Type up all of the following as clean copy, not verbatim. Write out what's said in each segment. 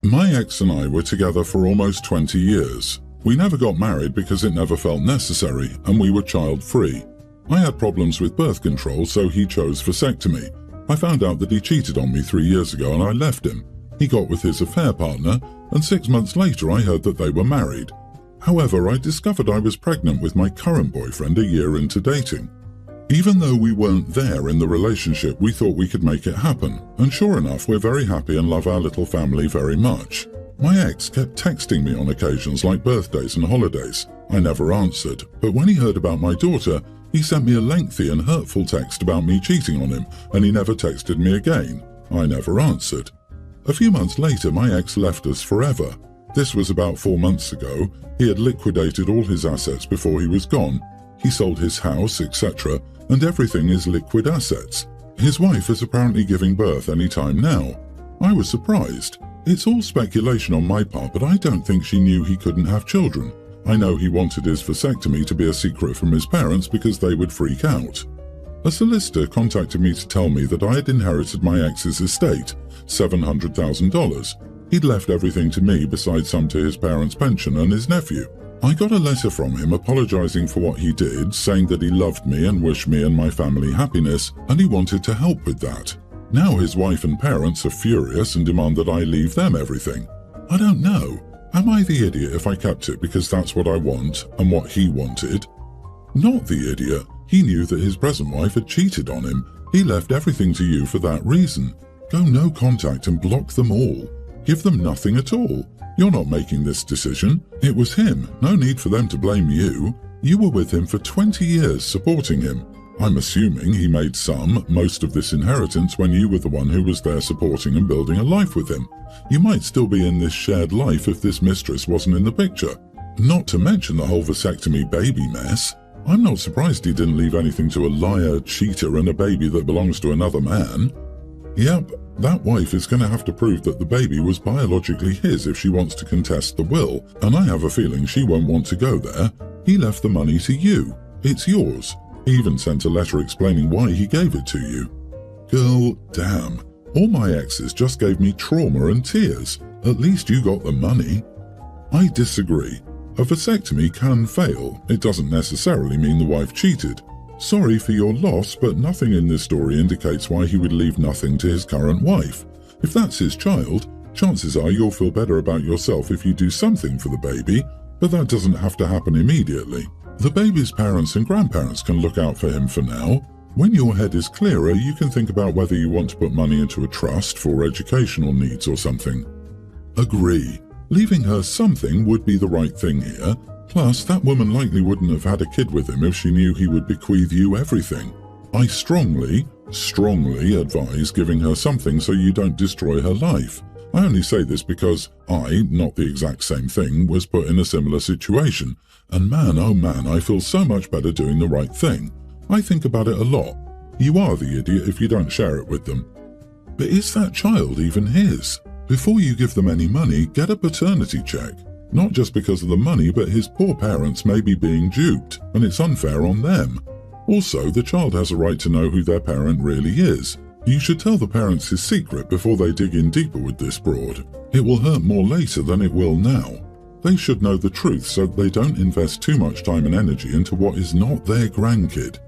My ex and I were together for almost 20 years. We never got married because it never felt necessary, and we were child-free. I had problems with birth control, so he chose vasectomy. I found out that he cheated on me 3 years ago and I left him. He got with his affair partner, and 6 months later I heard that they were married. However, I discovered I was pregnant with my current boyfriend a year into dating. Even though we weren't there in the relationship, we thought we could make it happen, and sure enough, we're very happy and love our little family very much. My ex kept texting me on occasions like birthdays and holidays. I never answered, but when he heard about my daughter, he sent me a lengthy and hurtful text about me cheating on him, and he never texted me again. I never answered. A few months later, my ex left us forever. This was about 4 months ago. He had liquidated all his assets before he was gone. He sold his house, etc., and everything is liquid assets. His wife is apparently giving birth any time now. I was surprised. It's all speculation on my part, but I don't think she knew he couldn't have children. I know he wanted his vasectomy to be a secret from his parents because they would freak out. A solicitor contacted me to tell me that I had inherited my ex's estate, $700,000. He'd left everything to me besides some to his parents' pension and his nephew. I got a letter from him apologizing for what he did, saying that he loved me and wished me and my family happiness, and he wanted to help with that. Now his wife and parents are furious and demand that I leave them everything. I don't know. Am I the idiot if I kept it because that's what I want and what he wanted? Not the idiot. He knew that his present wife had cheated on him. He left everything to you for that reason. Go no contact and block them all. Give them nothing at all. You're not making this decision. It was him. No need for them to blame you. You were with him for 20 years supporting him. I'm assuming he made most of this inheritance when you were the one who was there supporting and building a life with him. You might still be in this shared life if this mistress wasn't in the picture. Not to mention the whole vasectomy baby mess. I'm not surprised he didn't leave anything to a liar, cheater, and a baby that belongs to another man. Yep, that wife is going to have to prove that the baby was biologically his if she wants to contest the will, and I have a feeling she won't want to go there. He left the money to you. It's yours. He even sent a letter explaining why he gave it to you. Girl, damn. All my exes just gave me trauma and tears. At least you got the money. I disagree. A vasectomy can fail. It doesn't necessarily mean the wife cheated. Sorry for your loss, but nothing in this story indicates why he would leave nothing to his current wife. If that's his child, chances are you'll feel better about yourself if you do something for the baby, but that doesn't have to happen immediately. The baby's parents and grandparents can look out for him for now. When your head is clearer, you can think about whether you want to put money into a trust for educational needs or something. Agree. Leaving her something would be the right thing here. Plus, that woman likely wouldn't have had a kid with him if she knew he would bequeath you everything. I strongly advise giving her something so you don't destroy her life. I only say this because I, not the exact same thing, was put in a similar situation. And man, oh man, I feel so much better doing the right thing. I think about it a lot. You are the idiot if you don't share it with them. But is that child even his? Before you give them any money, get a paternity check. Not just because of the money, but his poor parents may be being duped, and it's unfair on them. Also, the child has a right to know who their parent really is. You should tell the parents his secret before they dig in deeper with this broad. It will hurt more later than it will now. They should know the truth so they don't invest too much time and energy into what is not their grandkid.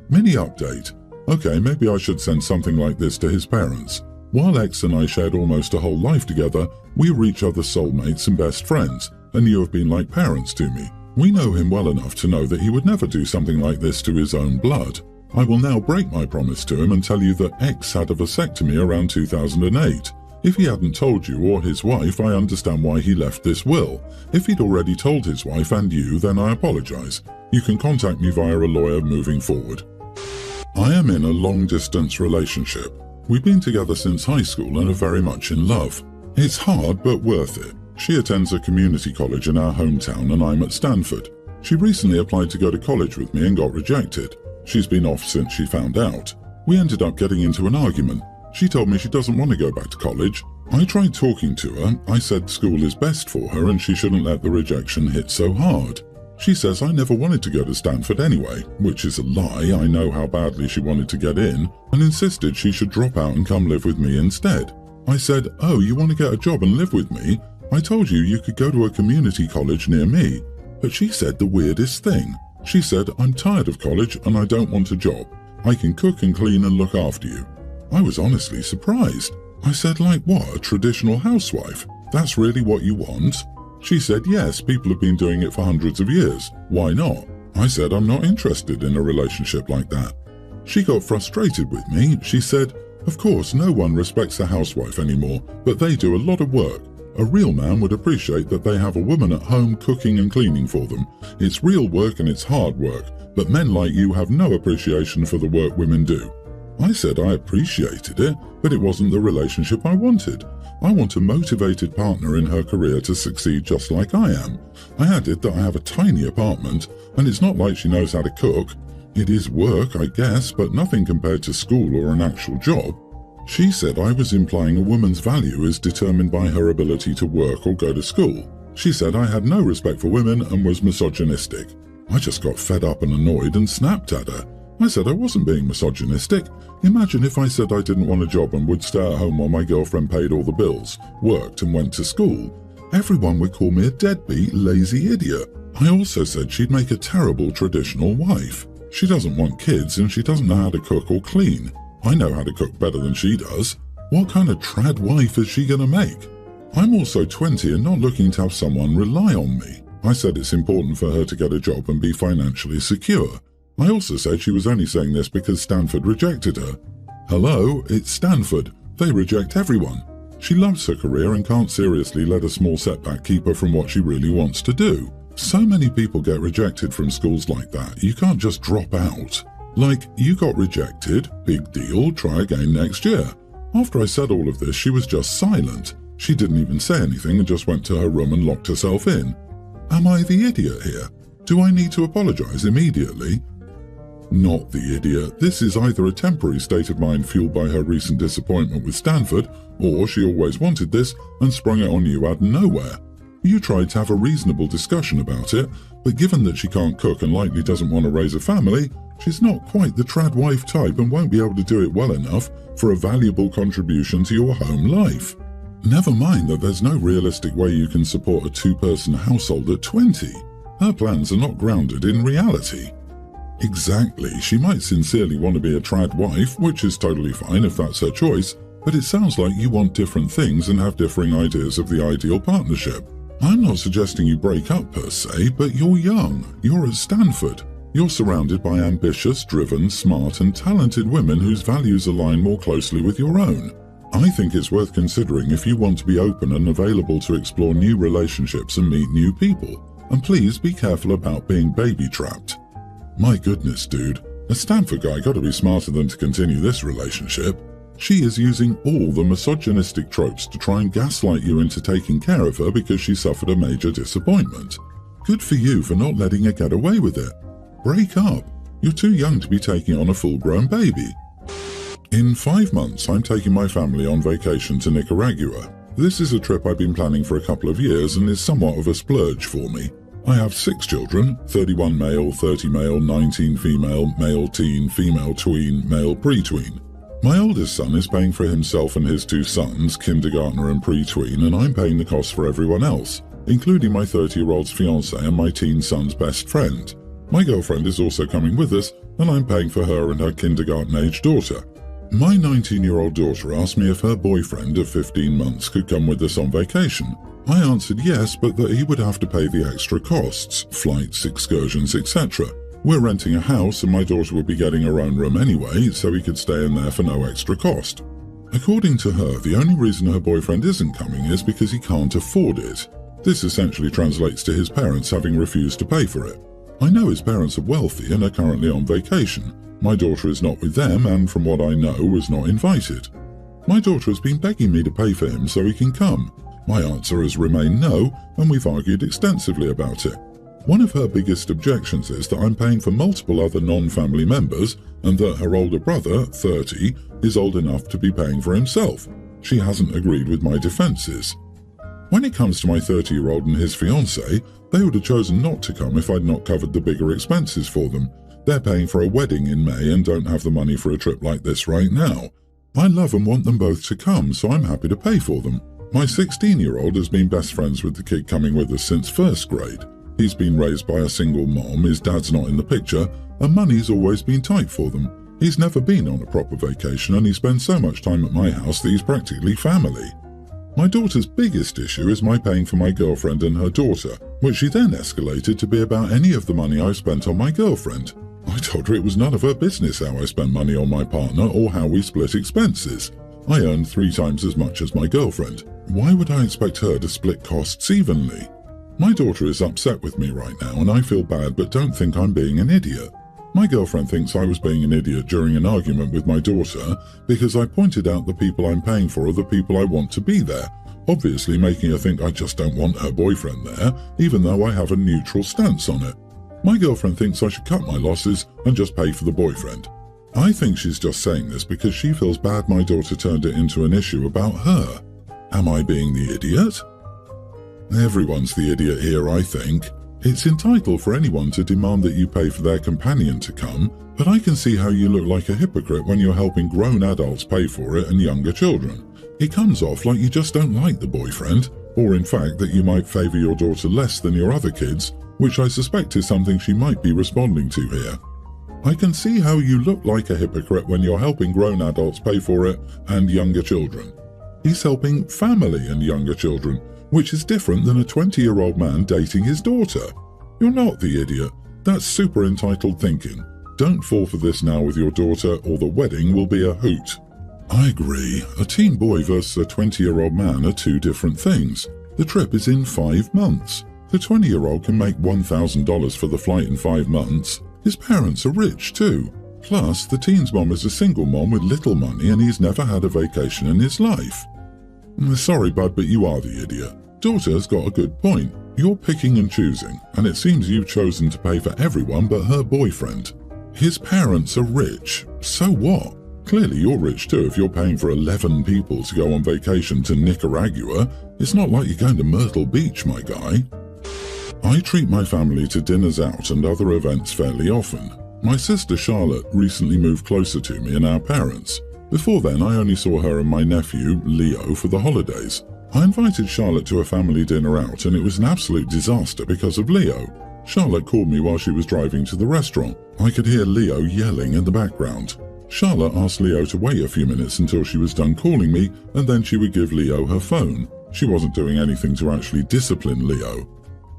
Mini update. Okay, maybe I should send something like this to his parents. While X and I shared almost a whole life together, we were each other's soulmates and best friends, and you have been like parents to me. We know him well enough to know that he would never do something like this to his own blood. I will now break my promise to him and tell you that X had a vasectomy around 2008. If he hadn't told you or his wife, I understand why he left this will. If he'd already told his wife and you, then I apologize. You can contact me via a lawyer moving forward. I am in a long-distance relationship. We've been together since high school and are very much in love. It's hard, but worth it. She attends a community college in our hometown and I'm at Stanford. She recently applied to go to college with me and got rejected. She's been off since she found out. We ended up getting into an argument. She told me she doesn't want to go back to college. I tried talking to her. I said school is best for her and she shouldn't let the rejection hit so hard. She says I never wanted to go to Stanford anyway, which is a lie. I know how badly she wanted to get in, and insisted she should drop out and come live with me instead. I said, "Oh, you want to get a job and live with me? I told you you could go to a community college near me." But she said the weirdest thing. She said, "I'm tired of college and I don't want a job. I can cook and clean and look after you." I was honestly surprised. I said, "Like what, a traditional housewife? That's really what you want?" She said, "Yes, people have been doing it for hundreds of years. Why not?" I said, "I'm not interested in a relationship like that." She got frustrated with me. She said, "Of course, no one respects a housewife anymore, but they do a lot of work. A real man would appreciate that they have a woman at home cooking and cleaning for them. It's real work and it's hard work, but men like you have no appreciation for the work women do." I said I appreciated it, but it wasn't the relationship I wanted. I want a motivated partner in her career to succeed just like I am. I added that I have a tiny apartment, and it's not like she knows how to cook. It is work, I guess, but nothing compared to school or an actual job. She said I was implying a woman's value is determined by her ability to work or go to school. She said I had no respect for women and was misogynistic. I just got fed up and annoyed and snapped at her. I said I wasn't being misogynistic. Imagine if I said I didn't want a job and would stay at home while my girlfriend paid all the bills, worked and went to school. Everyone would call me a deadbeat, lazy idiot. I also said she'd make a terrible traditional wife. She doesn't want kids and she doesn't know how to cook or clean. I know how to cook better than she does. What kind of trad wife is she gonna make? I'm also 20 and not looking to have someone rely on me. I said it's important for her to get a job and be financially secure. I also said she was only saying this because Stanford rejected her. Hello, it's Stanford. They reject everyone. She loves her career and can't seriously let a small setback keep her from what she really wants to do. So many people get rejected from schools like that. You can't just drop out. Like, you got rejected, big deal, try again next year. After I said all of this, she was just silent. She didn't even say anything and just went to her room and locked herself in. Am I the idiot here? Do I need to apologize immediately? Not the idiot. This is either a temporary state of mind fueled by her recent disappointment with Stanford, or she always wanted this and sprung it on you out of nowhere. You tried to have a reasonable discussion about it, but given that she can't cook and likely doesn't want to raise a family, she's not quite the trad wife type and won't be able to do it well enough for a valuable contribution to your home life. Never mind that there's no realistic way you can support a two-person household at 20. Her plans are not grounded in reality. Exactly, she might sincerely want to be a trad wife, which is totally fine if that's her choice, but it sounds like you want different things and have differing ideas of the ideal partnership. I'm not suggesting you break up per se, but you're young. You're at Stanford. You're surrounded by ambitious, driven, smart and talented women whose values align more closely with your own. I think it's worth considering if you want to be open and available to explore new relationships and meet new people. And please be careful about being baby-trapped. My goodness, dude. A Stanford guy got to be smarter than to continue this relationship. She is using all the misogynistic tropes to try and gaslight you into taking care of her because she suffered a major disappointment. Good for you for not letting her get away with it. Break up. You're too young to be taking on a full-grown baby. In 5 months, I'm taking my family on vacation to Nicaragua. This is a trip I've been planning for a couple of years and is somewhat of a splurge for me. I have 6 children, 31 male, 30 male, 19 female, male teen, female tween, male pre-tween. My oldest son is paying for himself and his 2 sons, kindergartner and pre-tween, and I'm paying the cost for everyone else, including my 30-year-old's fiancé and my teen son's best friend. My girlfriend is also coming with us, and I'm paying for her and her kindergarten-age daughter. My 19-year-old daughter asked me if her boyfriend of 15 months could come with us on vacation. I answered yes, but that he would have to pay the extra costs, flights, excursions, etc. We're renting a house and my daughter would be getting her own room anyway, so he could stay in there for no extra cost. According to her, the only reason her boyfriend isn't coming is because he can't afford it. This essentially translates to his parents having refused to pay for it. I know his parents are wealthy and are currently on vacation. My daughter is not with them and, from what I know, was not invited. My daughter has been begging me to pay for him so he can come. My answer has remained no, and we've argued extensively about it. One of her biggest objections is that I'm paying for multiple other non-family members and that her older brother, 30, is old enough to be paying for himself. She hasn't agreed with my defences. When it comes to my 30-year-old and his fiancée, they would have chosen not to come if I'd not covered the bigger expenses for them. They're paying for a wedding in May and don't have the money for a trip like this right now. I love and want them both to come, so I'm happy to pay for them. My 16-year-old has been best friends with the kid coming with us since first grade. He's been raised by a single mom, his dad's not in the picture, and money's always been tight for them. He's never been on a proper vacation and he spends so much time at my house that he's practically family. My daughter's biggest issue is my paying for my girlfriend and her daughter, which she then escalated to be about any of the money I spent on my girlfriend. I told her it was none of her business how I spent money on my partner or how we split expenses. I earned 3 times as much as my girlfriend. Why would I expect her to split costs evenly? My daughter is upset with me right now and I feel bad but don't think I'm being an idiot. My girlfriend thinks I was being an idiot during an argument with my daughter because I pointed out the people I'm paying for are the people I want to be there, obviously making her think I just don't want her boyfriend there, even though I have a neutral stance on it. My girlfriend thinks I should cut my losses and just pay for the boyfriend. I think she's just saying this because she feels bad my daughter turned it into an issue about her. Am I being the idiot? Everyone's the idiot here, I think. It's entitled for anyone to demand that you pay for their companion to come, but I can see how you look like a hypocrite when you're helping grown adults pay for it and younger children. It comes off like you just don't like the boyfriend, or in fact that you might favour your daughter less than your other kids, which I suspect is something she might be responding to here. I can see how you look like a hypocrite when you're helping grown adults pay for it and younger children. He's helping family and younger children, which is different than a 20-year-old man dating his daughter. You're not the idiot. That's super entitled thinking. Don't fall for this now with your daughter or the wedding will be a hoot. I agree. A teen boy versus a 20-year-old man are 2 different things. The trip is in 5 months. The 20-year-old can make $1,000 for the flight in 5 months. His parents are rich too. Plus, the teen's mom is a single mom with little money and he's never had a vacation in his life. Sorry, bud, but you are the idiot. Daughter's got a good point. You're picking and choosing, and it seems you've chosen to pay for everyone but her boyfriend. His parents are rich. So what? Clearly you're rich too if you're paying for 11 people to go on vacation to Nicaragua. It's not like you're going to Myrtle Beach, my guy. I treat my family to dinners out and other events fairly often. My sister Charlotte recently moved closer to me and our parents. Before then, I only saw her and my nephew, Leo, for the holidays. I invited Charlotte to a family dinner out and it was an absolute disaster because of Leo. Charlotte called me while she was driving to the restaurant. I could hear Leo yelling in the background. Charlotte asked Leo to wait a few minutes until she was done calling me and then she would give Leo her phone. She wasn't doing anything to actually discipline Leo.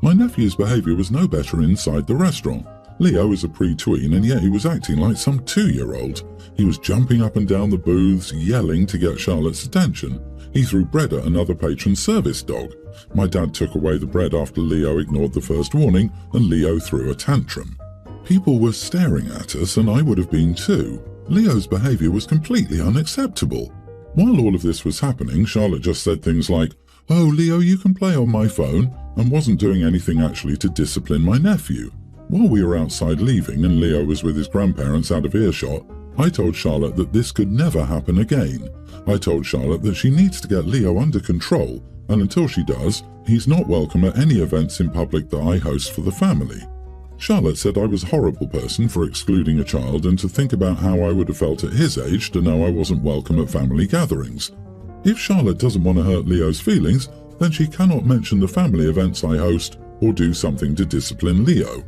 My nephew's behaviour was no better inside the restaurant. Leo is a pre-tween and yet he was acting like some 2-year-old. He was jumping up and down the booths, yelling to get Charlotte's attention. He threw bread at another patron service dog. My dad took away the bread after Leo ignored the first warning and Leo threw a tantrum. People were staring at us and I would have been too. Leo's behaviour was completely unacceptable. While all of this was happening, Charlotte just said things like, "Oh, Leo, you can play on my phone," and wasn't doing anything actually to discipline my nephew. While we were outside leaving and Leo was with his grandparents out of earshot, I told Charlotte that this could never happen again. I told Charlotte that she needs to get Leo under control, and until she does, he's not welcome at any events in public that I host for the family. Charlotte said I was a horrible person for excluding a child and to think about how I would have felt at his age to know I wasn't welcome at family gatherings. If Charlotte doesn't want to hurt Leo's feelings, then she cannot mention the family events I host or do something to discipline Leo.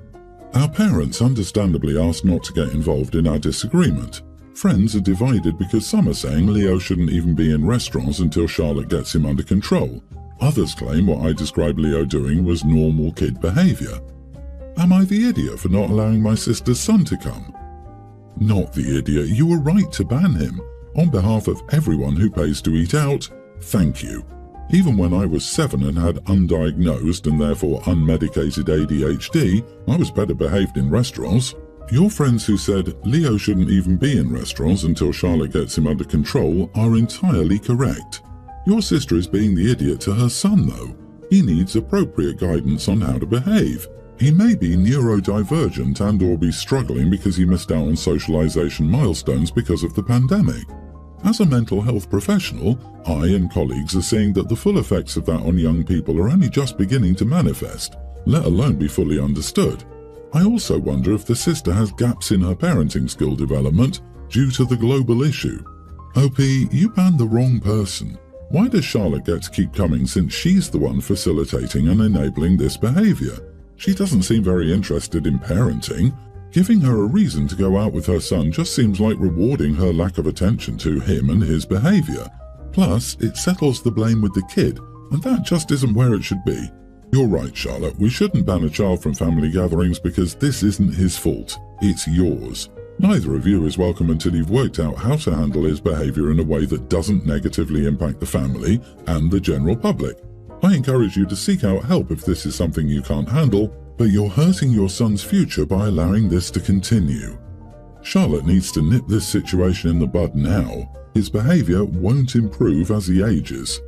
Our parents understandably asked not to get involved in our disagreement. Friends are divided because some are saying Leo shouldn't even be in restaurants until Charlotte gets him under control. Others claim what I described Leo doing was normal kid behaviour. Am I the idiot for not allowing my sister's son to come? Not the idiot. You were right to ban him. On behalf of everyone who pays to eat out, thank you. Even when I was 7 and had undiagnosed and therefore unmedicated ADHD, I was better behaved in restaurants. Your friends who said Leo shouldn't even be in restaurants until Charlotte gets him under control are entirely correct. Your sister is being the idiot to her son though. He needs appropriate guidance on how to behave. He may be neurodivergent and or be struggling because he missed out on socialization milestones because of the pandemic. As a mental health professional, I and colleagues are seeing that the full effects of that on young people are only just beginning to manifest, let alone be fully understood. I also wonder if the sister has gaps in her parenting skill development due to the global issue. OP, you banned the wrong person. Why does Charlotte get to keep coming since she's the one facilitating and enabling this behavior? She doesn't seem very interested in parenting. Giving her a reason to go out with her son just seems like rewarding her lack of attention to him and his behavior. Plus, it settles the blame with the kid, and that just isn't where it should be. You're right, Charlotte. We shouldn't ban a child from family gatherings because this isn't his fault. It's yours. Neither of you is welcome until you've worked out how to handle his behavior in a way that doesn't negatively impact the family and the general public. I encourage you to seek out help if this is something you can't handle, but you're hurting your son's future by allowing this to continue. Charlotte needs to nip this situation in the bud now. His behavior won't improve as he ages.